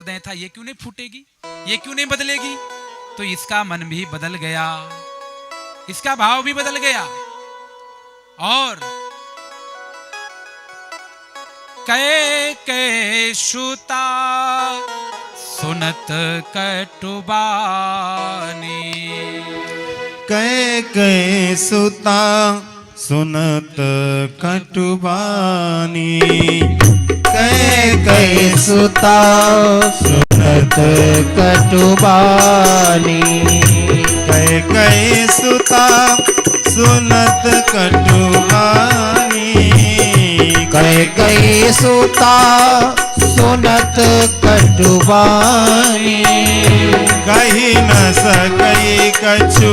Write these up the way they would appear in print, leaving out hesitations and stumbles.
हृदय था ये क्यों नहीं फूटेगी, ये क्यों नहीं बदलेगी। तो इसका मन भी बदल गया, इसका भाव भी बदल गया। और कै सुता सुनत कटुबानी, कै सुता सुनत कटुबानी, कै सुता सुनत कटुबानी, कै सुता सुनत कटुबानी, कै सुता सुनत कटुबानी, कही न सकई कछु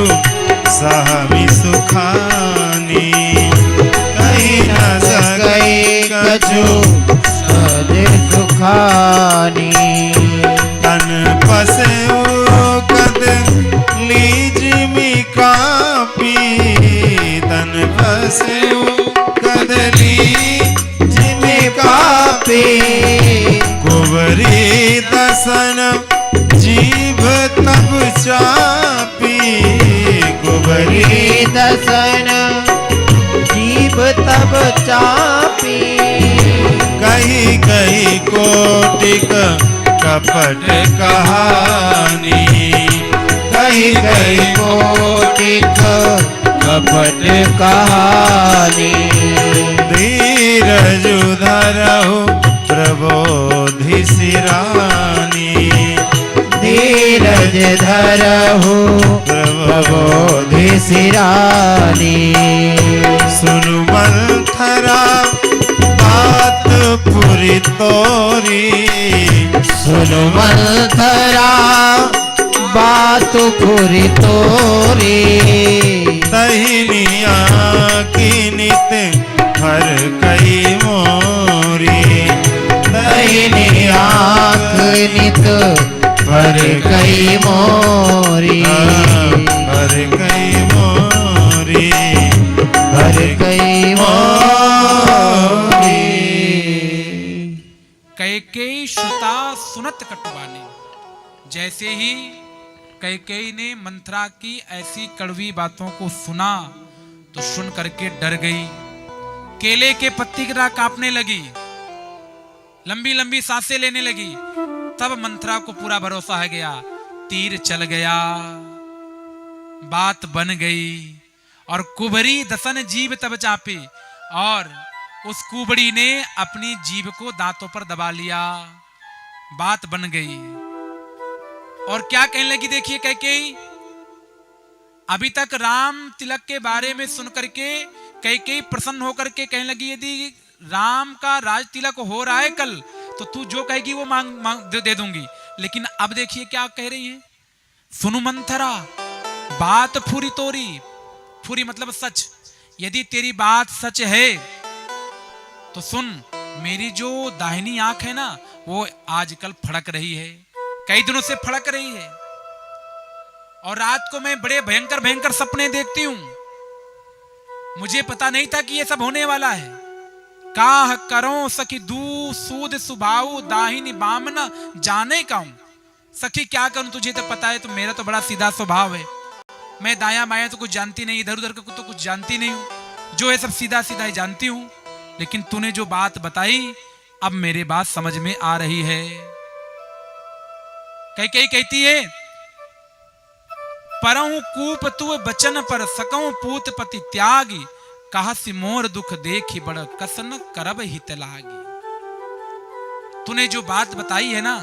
सहमी सुखानी, कही न सकई कछु सहमी सुखानी, तन पसऊ कद लीज मी कापी, तन पसऊ कद लीज मी कापी, कुंवरी दसन जीभ तब चापी, कुंवरी दसन जीभ तब चापी, कही कही कोटिक कपट कहानी, कही कही कोटिक कपट कहानी, धीरज धरहु प्रबोधि सिरानी, धीरज धरहु प्रबोधि सिरानी, सुनु मंथरा बात पुरी तोरी, सुनु मंथरा बात पुरी तोरी, तहिनिया की नित हर कई मोरी, तहिनी आँख नित हर कई मोरी, हर कई मोरी, हर कई मोरी। कैकेयी सुता सुनत कटुबानी। जैसे ही कैकेयी ने मंथरा की ऐसी कड़वी बातों को सुना तो सुन करके डर गई, केले के पत्ती की तरह कांपने लगी, लंबी लंबी सांसें लेने लगी। तब मंथरा को पूरा भरोसा है गया, तीर चल गया, बात बन गई। और कुबरी दसन जीभ तब चापी, और उस कुबड़ी ने अपनी जीभ को दांतों पर दबा लिया, बात बन गई। और क्या कहने लगी देखिए कैकेयी, अभी तक राम तिलक के बारे में सुनकर के कैकेयी प्रसन्न होकर के कहने लगी, यदि राम का राज तिलक हो रहा है कल तो तू जो कहेगी वो मांग दे दूंगी। लेकिन अब देखिए क्या कह रही है, सुनु मंथरा बात फुरी तोरी, फुरी मतलब सच, यदि तेरी बात सच है तो सुन, मेरी जो दाहिनी आंख है ना वो आजकल फड़क रही है, कई दिनों से फड़क रही है, और रात को मैं बड़े भयंकर भयंकर सपने देखती हूं। मुझे पता नहीं था कि ये सब होने वाला है। काह करो सखी दू सूद सुभाऊ दाहिनी बामना जाने का हूं। सखी क्या करूं, तुझे तो पता है, तो मेरा तो बड़ा सीधा स्वभाव है, मैं दाया बाया तो कुछ जानती नहीं, इधर उधर का तो कुछ जानती नहीं हूं, जो है सब सीधा सीधा ही जानती हूं। लेकिन तूने जो बात बताई अब मेरी बात समझ में आ रही है। कैकेयी कहती है, परहु कूप तू बचन पर सकऊं पूत पति त्यागी, कहा सी मोर दुख देखी बड़ कसन करब हित लागी। तूने जो बात बताई है ना,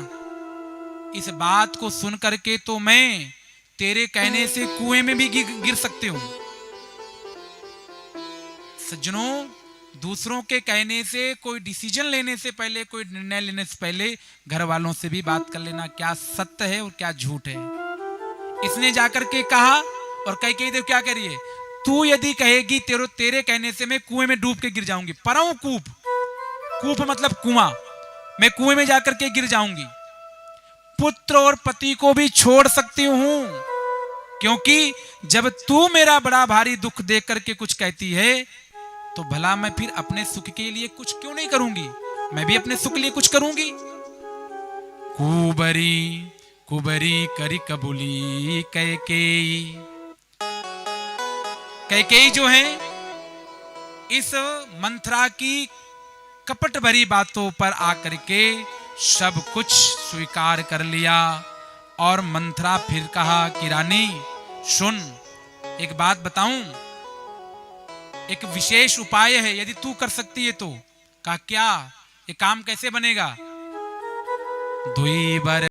इस बात को सुन करके तो मैं तेरे कहने से कुएं में भी गिर सकती हूं। सज्जनों, दूसरों के कहने से, कोई डिसीजन लेने से पहले, कोई निर्णय लेने से पहले घर वालों से भी बात कर लेना, क्या सत्य है और क्या झूठ है। इसने जाकर के कहा, और कैकेयी देव क्या कह रही है, तू यदि कहेगी तेरे कहने से मैं कुएं में डूब के गिर जाऊंगी। परहु कूप, कूप मतलब कुआं, मैं कुएं में जाकर के गिर जाऊंगी। पुत्र और पति को भी छोड़ सकती हूं, क्योंकि जब तू मेरा बड़ा भारी दुख देख करके कुछ कहती है तो भला मैं फिर अपने सुख के लिए कुछ क्यों नहीं करूंगी, मैं भी अपने सुख के लिए कुछ करूंगी। कुबरी कुबरी करी कबूली कैकेयी। कैकेयी जो है इस मंथरा की कपट भरी बातों पर आकर के सब कुछ स्वीकार कर लिया। और मंथरा फिर कहा कि रानी सुन, एक बात बताऊं, एक विशेष उपाय है, यदि तू कर सकती है तो। कहा क्या, ये काम कैसे बनेगा? दुई बर